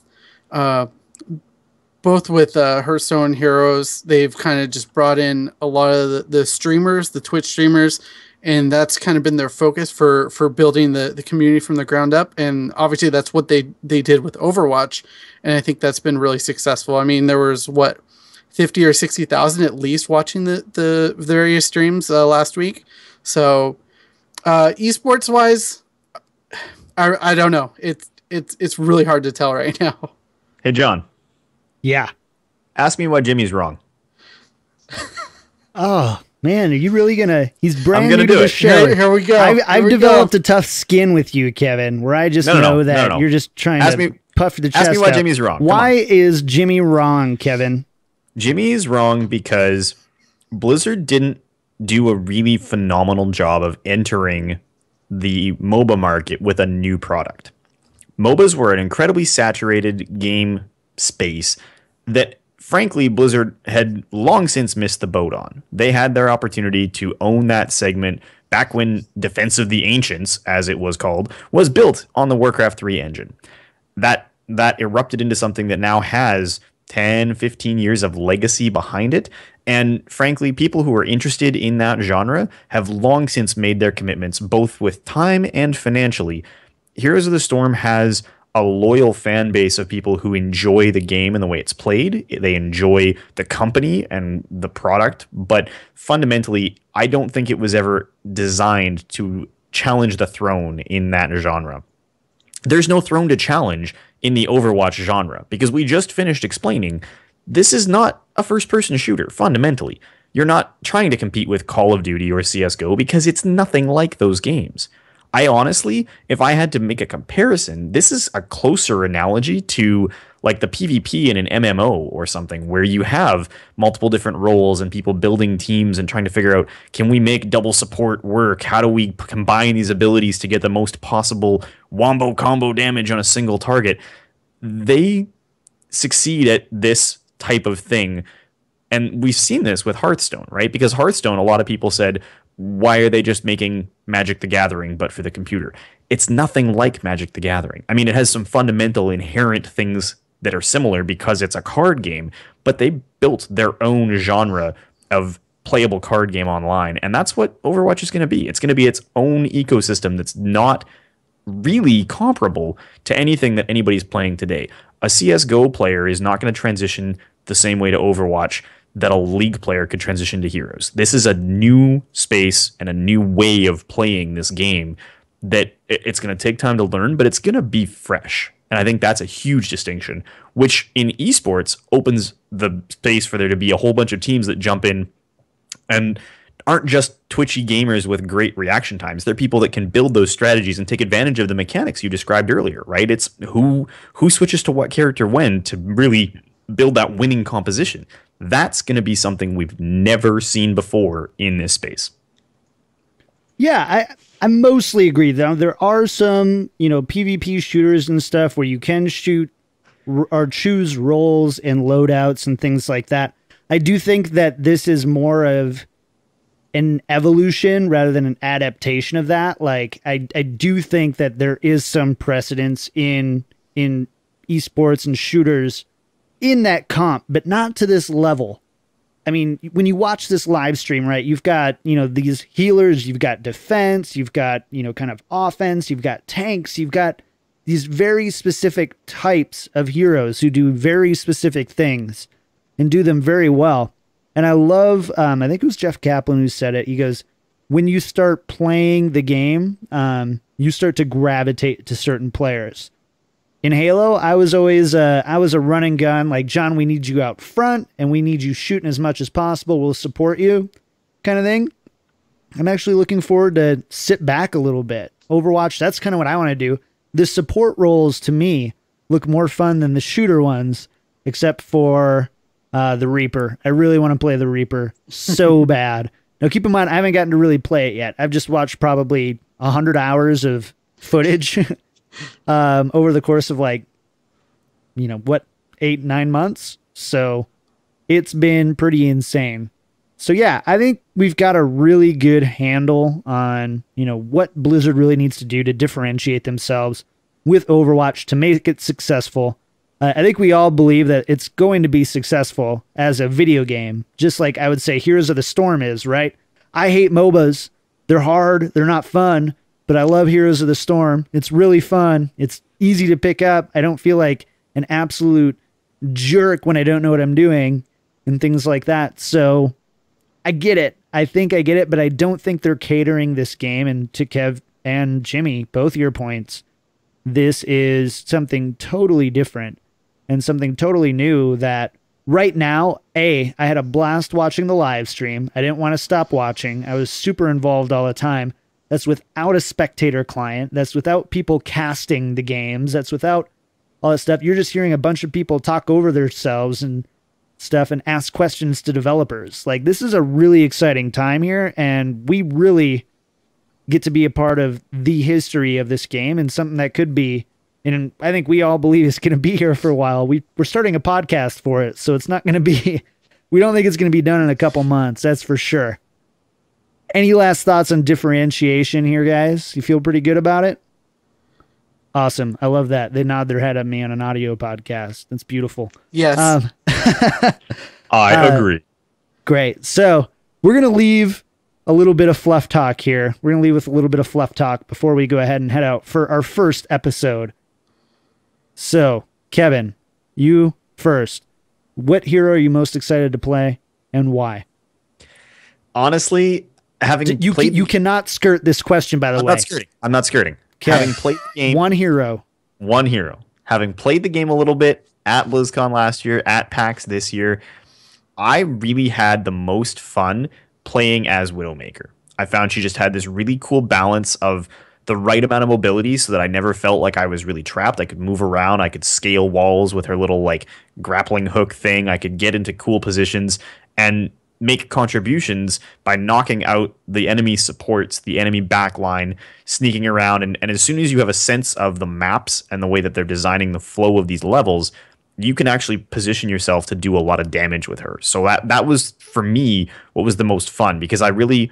both with Hearthstone Heroes. They've kind of just brought in a lot of the streamers, the Twitch streamers, and that's kind of been their focus for building the community from the ground up. And obviously that's what they did with Overwatch. And I think that's been really successful. I mean, there was 50 or 60,000 at least watching the various streams last week. So esports wise, I don't know. It's really hard to tell right now. Hey, John. Yeah. Ask me why Jimmy's wrong. Oh, man, are you really he's brand I'm gonna new do to the it. show. Here we go. I've developed a tough skin with you, Kevin, where I just know that you're just trying to puff the chest. Ask me why out. Jimmy's wrong. Why is Jimmy wrong, Kevin? Jimmy's wrong because Blizzard didn't do a really phenomenal job of entering the MOBA market with a new product. MOBAs were an incredibly saturated game space that, frankly, Blizzard had long since missed the boat on. They had their opportunity to own that segment back when Defense of the Ancients, as it was called, was built on the Warcraft 3 engine. That erupted into something that now has 10, 15 years of legacy behind it. And frankly, people who are interested in that genre have long since made their commitments, both with time and financially. Heroes of the Storm has a loyal fan base of people who enjoy the game and the way it's played. They enjoy the company and the product. But fundamentally, I don't think it was ever designed to challenge the throne in that genre. There's no throne to challenge in the Overwatch genre, because we just finished explaining this is not a first-person shooter, fundamentally. You're not trying to compete with Call of Duty or CSGO because it's nothing like those games. I honestly, if I had to make a comparison, this is a closer analogy to like the PvP in an MMO or something, where you have multiple different roles and people building teams and trying to figure out, can we make double support work? How do we combine these abilities to get the most possible wombo combo damage on a single target? They succeed at this type of thing. And we've seen this with Hearthstone, right? Because Hearthstone, a lot of people said, why are they just making Magic the Gathering but for the computer? It's nothing like Magic the Gathering. I mean, it has some fundamental inherent things that are similar because it's a card game, but they built their own genre of playable card game online. And that's what Overwatch is going to be. It's going to be its own ecosystem that's not really comparable to anything that anybody's playing today. A CSGO player is not going to transition the same way to Overwatch that a League player could transition to Heroes. This is a new space and a new way of playing this game that it's going to take time to learn, but it's going to be fresh. And I think that's a huge distinction, which in esports opens the space for there to be a whole bunch of teams that jump in and aren't just twitchy gamers with great reaction times. They're people that can build those strategies and take advantage of the mechanics you described earlier, right? It's who switches to what character when to really build that winning composition. That's going to be something we've never seen before in this space. Yeah, I mostly agree. Though there are some, PvP shooters and stuff where you can shoot or choose roles and loadouts and things like that. I do think that this is more of an evolution rather than an adaptation of that. Like, I do think that there is some precedence in esports and shooters in that comp, but not to this level. I mean, when you watch this live stream, right, you've got, these healers, you've got defense, you've got, kind of offense, you've got tanks, you've got these very specific types of heroes who do very specific things and do them very well. And I love, I think it was Jeff Kaplan who said it. He goes, when you start playing the game, you start to gravitate to certain players. In Halo, I was always I was a run and gun, like, John, we need you out front and we need you shooting as much as possible. We'll support you kind of thing. I'm actually looking forward to sit back a little bit. Overwatch, that's kind of what I want to do. The support roles to me look more fun than the shooter ones, except for the Reaper. I really want to play the Reaper so bad. Now, keep in mind, I haven't gotten to really play it yet. I've just watched probably 100 hours of footage over the course of, like, 8-9 months. So it's been pretty insane. So yeah, I think we've got a really good handle on, what Blizzard really needs to do to differentiate themselves with Overwatch to make it successful. I think we all believe that it's going to be successful as a video game, just like I would say Heroes of the Storm is, right? I hate MOBAs. They're hard. They're not fun, but I love Heroes of the Storm. It's really fun. It's easy to pick up. I don't feel like an absolute jerk when I don't know what I'm doing and things like that. So I get it. I think I get it, but I don't think they're catering this game. And to Kev and Jimmy, both your points, this is something totally different and something totally new that right now, I had a blast watching the live stream. I didn't want to stop watching. I was super involved all the time. That's without a spectator client. That's without people casting the games. That's without all that stuff. You're just hearing a bunch of people talk over themselves and stuff and ask questions to developers. Like, this is a really exciting time here, and we really get to be a part of the history of this game and something that could be, and I think we all believe it's going to be here for a while. We're starting a podcast for it, so it's not going to be, we don't think it's going to be done in a couple months, that's for sure. Any last thoughts on differentiation here, guys? You feel pretty good about it? Awesome. I love that. They nod their head at me on an audio podcast. That's beautiful. Yes. I agree. Great. So we're going to leave a little bit of fluff talk here. We're going to leave with a little bit of fluff talk before we go ahead and head out for our first episode. So, Kevin, you first. What hero are you most excited to play and why? Honestly, you cannot skirt this question, by the way. I'm not skirting. Okay. Having played the game. One hero. Having played the game a little bit at BlizzCon last year, at PAX this year, I really had the most fun playing as Widowmaker. I found she just had this really cool balance of the right amount of mobility so that I never felt like I was really trapped. I could move around. I could scale walls with her little grappling hook thing. I could get into cool positions and make contributions by knocking out the enemy supports, the enemy backline, sneaking around. And as soon as you have a sense of the maps and the way that they're designing the flow of these levels, you can actually position yourself to do a lot of damage with her. So that was, for me, what was the most fun, because I really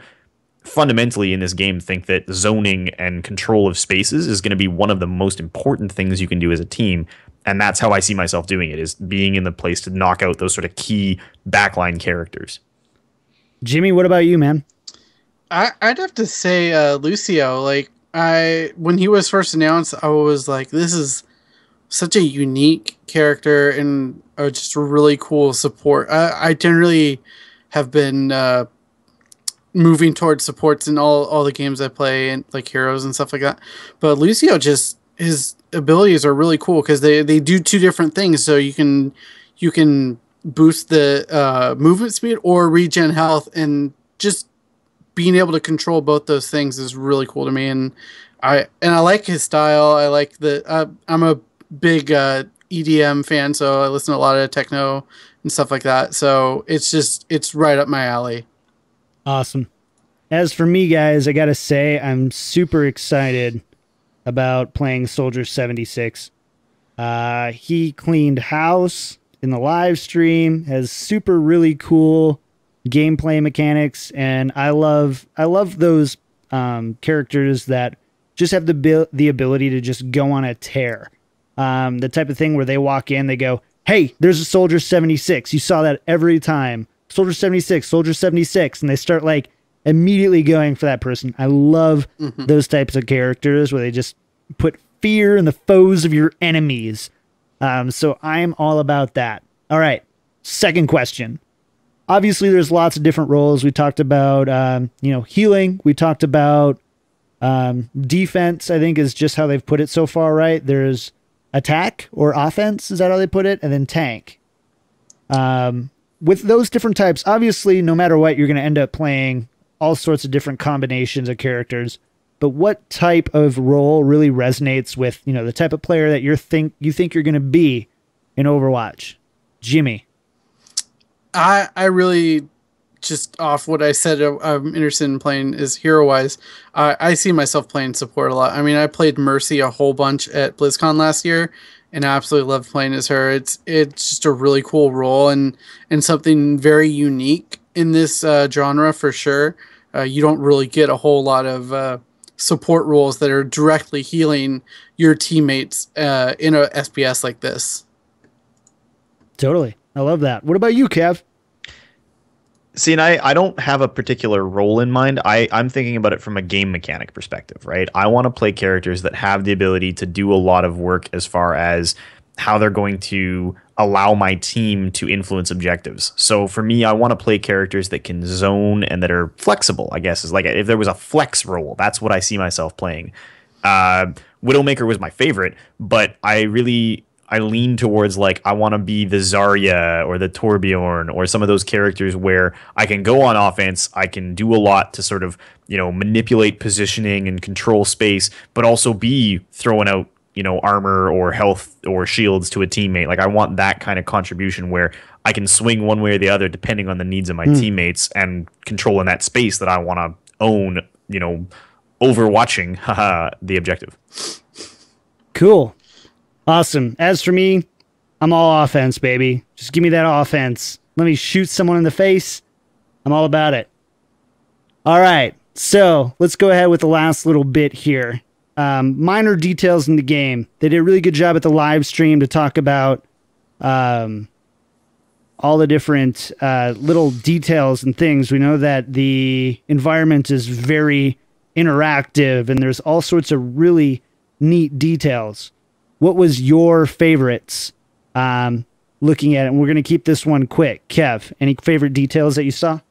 fundamentally in this game think that zoning and control of spaces is going to be one of the most important things you can do as a team. And that's how I see myself doing it, is being in the place to knock out those sort of key backline characters. Jimmy, what about you, man? I'd have to say Lucio. When he was first announced, I was like, this is such a unique character and just a really cool support. I generally have been moving towards supports in all the games I play, and like heroes and stuff like that. But Lucio, just his abilities are really cool because they do two different things. So you can boost the movement speed or regen health, and just being able to control both those things is really cool to me. And I like his style. I like I'm a big EDM fan, so I listen to a lot of techno and stuff like that. So it's right up my alley. Awesome. As for me, guys, I gotta say I'm super excited about playing Soldier 76. He cleaned house in the live stream, has super really cool gameplay mechanics, and I love those characters that just have the ability to just go on a tear. The type of thing where they walk in, they go, hey, there's a Soldier 76. You saw that every time. Soldier 76, Soldier 76. And they start immediately going for that person. I love those types of characters where they just put fear in the foes of your enemies. So I'm all about that. All right. Second question. Obviously, there's lots of different roles. We talked about, healing. We talked about defense, I think, is just how they've put it so far, right? There's attack or offense. Is that how they put it? And then tank. With those different types, obviously, no matter what, you're going to end up playing all sorts of different combinations of characters. But what type of role really resonates with, the type of player that you think you're going to be in Overwatch? Jimmy. I really, just off what I said, I'm interested in playing is hero-wise. I see myself playing support a lot. I mean, I played Mercy a whole bunch at BlizzCon last year, and I absolutely loved playing as her. It's just a really cool role and something very unique in this genre for sure. You don't really get a whole lot of support roles that are directly healing your teammates in a SPS like this. Totally. I love that. What about you, Kev? See, and I don't have a particular role in mind. I'm thinking about it from a game mechanic perspective, right? I want to play characters that have the ability to do a lot of work as far as how they're going to allow my team to influence objectives. So for me, I want to play characters that can zone and that are flexible, I guess. Is like if there was a flex role, that's what I see myself playing. Widowmaker was my favorite, but I lean towards like I want to be the Zarya or the Torbjorn or some of those characters where I can go on offense, I can do a lot to sort of, manipulate positioning and control space, but also be throwing out, armor or health or shields to a teammate. Like I want that kind of contribution where I can swing one way or the other depending on the needs of my teammates and controlling that space that I want to own, overwatching the objective. Cool. Awesome. As for me, I'm all offense, baby. Just give me that offense. Let me shoot someone in the face. I'm all about it. All right. So let's go ahead with the last little bit here. Minor details in the game. They did a really good job at the live stream to talk about all the different little details and things. We know that the environment is very interactive and there's all sorts of really neat details. What was your favorites looking at it? And we're going to keep this one quick. Kev, any favorite details that you saw?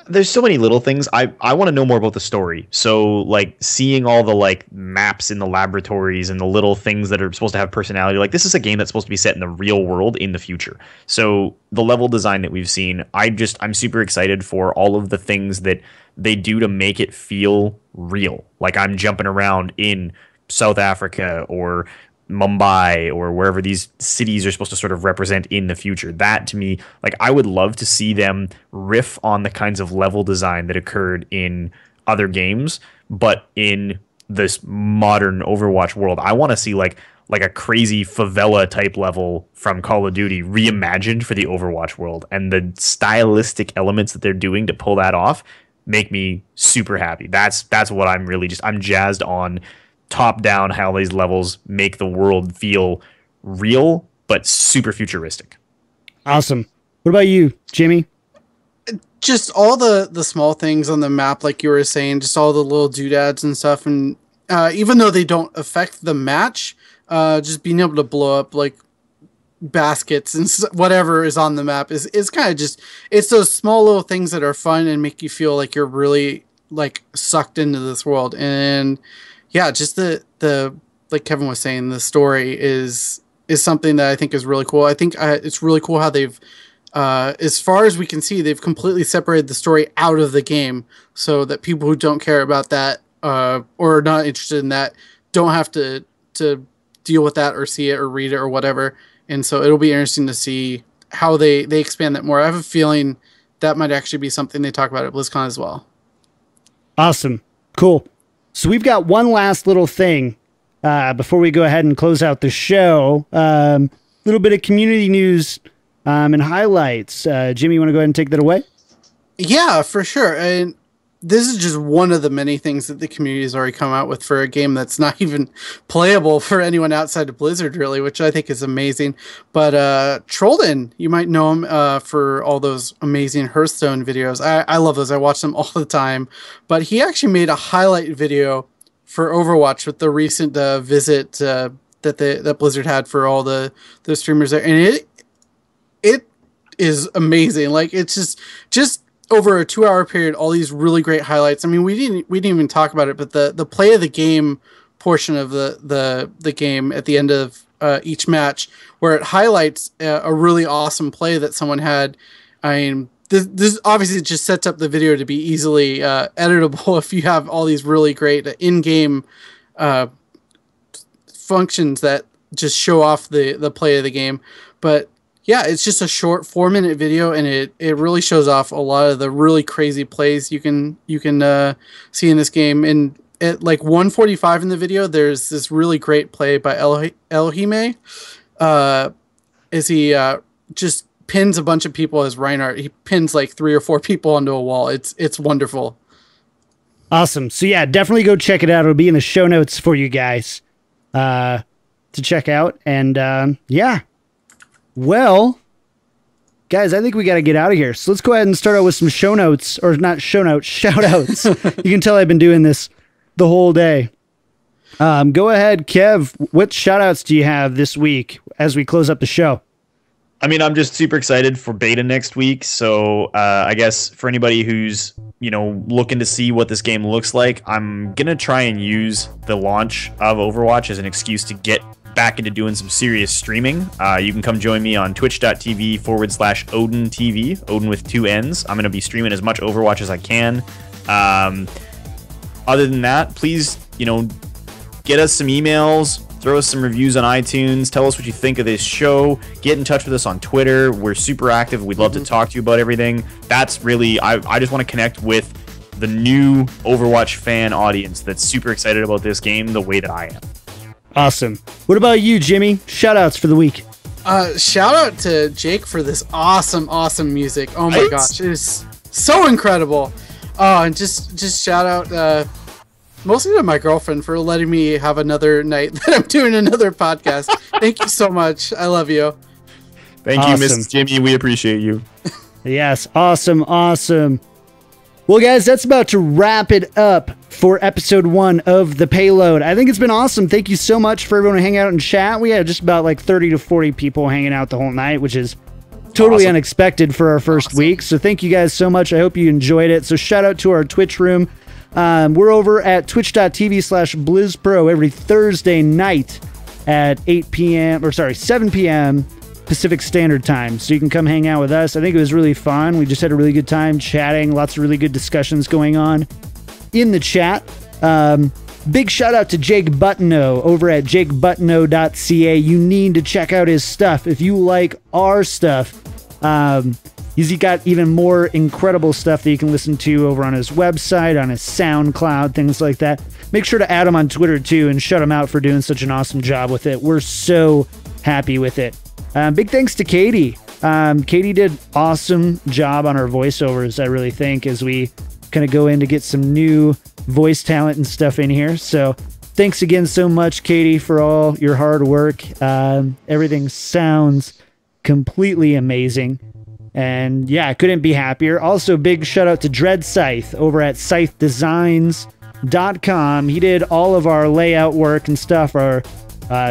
There's so many little things. I want to know more about the story. So like seeing all the like maps in the laboratories and the little things that are supposed to have personality. Like this is a game that's supposed to be set in the real world in the future. So the level design that we've seen, I'm super excited for all of the things that they do to make it feel real. Like I'm jumping around in South Africa or Mumbai or wherever these cities are supposed to sort of represent in the future. That to me, like I would love to see them riff on the kinds of level design that occurred in other games, but in this modern Overwatch world. I want to see like a crazy favela type level from Call of Duty reimagined for the Overwatch world, and the stylistic elements that they're doing to pull that off make me super happy. That's what I'm jazzed on. Top down, how these levels make the world feel real but super futuristic. Awesome. What about you, Jimmy? Just all the small things on the map, like you were saying, just all the little doodads and stuff, and even though they don't affect the match, just being able to blow up like baskets and whatever is on the map is kind of just, it's those small little things that are fun and make you feel like you're really like sucked into this world. And yeah, just the like Kevin was saying, the story is something that I think is really cool. I think it's really cool how they've, as far as we can see, they've completely separated the story out of the game so that people who don't care about that or are not interested in that don't have to deal with that or see it or read it or whatever. And so it'll be interesting to see how they expand that more. I have a feeling that might actually be something they talk about at BlizzCon as well. Awesome. Cool. So we've got one last little thing before we go ahead and close out the show. Little bit of community news and highlights. Jimmy, you want to go ahead and take that away? Yeah, for sure. And this is just one of the many things that the community has already come out with for a game that's not even playable for anyone outside of Blizzard, really, which I think is amazing. But Trollden, you might know him for all those amazing Hearthstone videos. I love those. I watch them all the time. But he actually made a highlight video for Overwatch with the recent visit that Blizzard had for all the streamers there. And it is amazing. Like, it's just over a 2-hour period, all these really great highlights. I mean, we didn't even talk about it, but the play of the game portion of the game at the end of each match, where it highlights a really awesome play that someone had. I mean, this obviously just sets up the video to be easily editable if you have all these really great in-game functions that just show off the play of the game. But yeah, it's just a short 4-minute video, and it really shows off a lot of the really crazy plays you can see in this game. And at like 1:45 in the video, there's this really great play by OverHYPE, as he just pins a bunch of people as Reinhardt. He pins like 3 or 4 people onto a wall. It's wonderful. Awesome. So yeah, definitely go check it out. It'll be in the show notes for you guys to check out. And yeah. Well, guys, I think we got to get out of here. So let's go ahead and start out with some show notes, or not show notes, shout outs. You can tell I've been doing this the whole day. Go ahead, Kev. What shout outs do you have this week as we close up the show? I mean, I'm just super excited for beta next week. So I guess for anybody who's, looking to see what this game looks like, I'm going to try and use the launch of Overwatch as an excuse to get back into doing some serious streaming. You can come join me on twitch.tv/Odin TV, Odin with 2 N's. I'm going to be streaming as much Overwatch as I can. Other than that, please, get us some emails, throw us some reviews on iTunes, tell us what you think of this show, get in touch with us on Twitter. We're super active. We'd love to talk to you about everything. That's really, I just want to connect with the new Overwatch fan audience that's super excited about this game the way that I am. Awesome. What about you, Jimmy? Shout outs for the week. Shout out to Jake for this awesome music. Oh my gosh, it is so incredible. And just shout out mostly to my girlfriend for letting me have another night that I'm doing another podcast. Thank you so much. I love you. Thank you, Mrs. Jimmy. We appreciate you. Yes, awesome. Well, guys, that's about to wrap it up for episode 1 of The Payload. I think it's been awesome. Thank you so much for everyone hanging out and chat. We had just about like 30 to 40 people hanging out the whole night, which is totally unexpected for our first week. So thank you guys so much. I hope you enjoyed it. So shout out to our Twitch room. We're over at twitch.tv/BlizzPro every Thursday night at 7 p.m. Pacific Standard Time. So you can come hang out with us. I think it was really fun. We just had a really good time chatting. Lots of really good discussions going on in the chat. Big shout out to Jake Buttineau over at jakebuttineau.ca. You need to check out his stuff. If you like our stuff, he's got even more incredible stuff that you can listen to over on his website, on his SoundCloud, things like that. Make sure to add him on Twitter too and shut him out for doing such an awesome job with it. We're so happy with it. Big thanks to Katie. Katie did awesome job on our voiceovers, I really think, as we kind of go in to get some new voice talent and stuff in here. So thanks again so much, Katie, for all your hard work. Everything sounds completely amazing. And yeah, I couldn't be happier. Also, big shout out to Dread Scythe over at scythedesigns.com. He did all of our layout work and stuff, our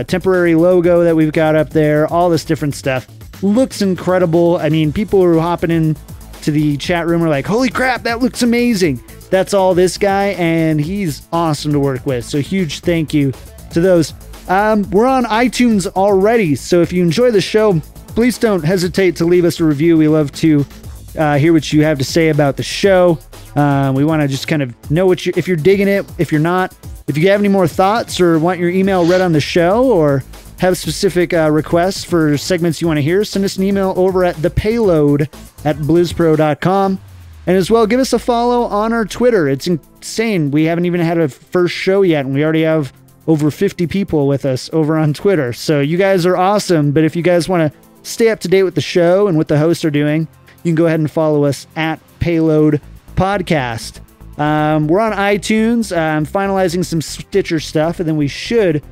temporary logo that we've got up there, all this different stuff. Looks incredible. I mean, people who are hopping in to the chat room are like, holy crap, that looks amazing. That's all this guy, and he's awesome to work with. So huge thank you to those. We're on iTunes already, so if you enjoy the show, please don't hesitate to leave us a review. We love to hear what you have to say about the show. We want to just kind of know if you're digging it, if you're not. If you have any more thoughts or want your email read on the show or have specific requests for segments you want to hear, send us an email over at thepayload@blizzpro.com. And as well, give us a follow on our Twitter. It's insane. We haven't even had a first show yet, and we already have over 50 people with us over on Twitter. So you guys are awesome. But if you guys want to stay up to date with the show and what the hosts are doing, you can go ahead and follow us at Payload Podcast. We're on iTunes. I'm finalizing some Stitcher stuff, and then we should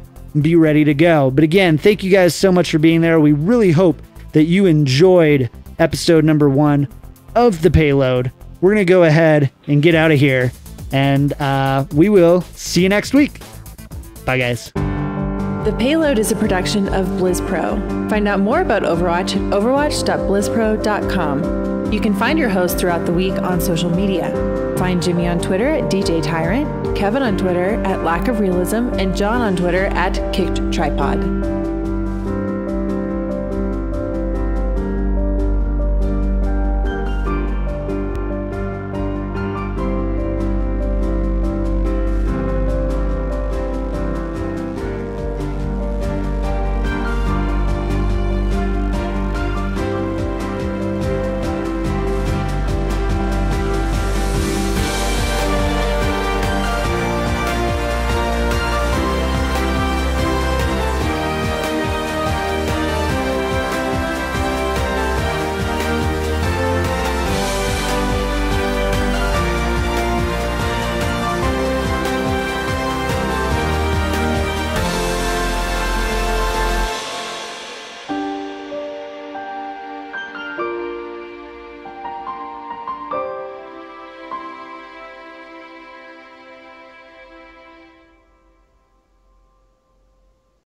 be ready to go. But again, thank you guys so much for being there. We really hope that you enjoyed episode number 1 of The Payload. We're going to go ahead and get out of here, and we will see you next week. Bye, guys. The Payload is a production of BlizzPro. Find out more about Overwatch at overwatch.blizzpro.com. You can find your host throughout the week on social media. Find Jimmy on Twitter at DJ Tyrant, Kevin on Twitter at Lack of Realism, and John on Twitter at Kicked Tripod.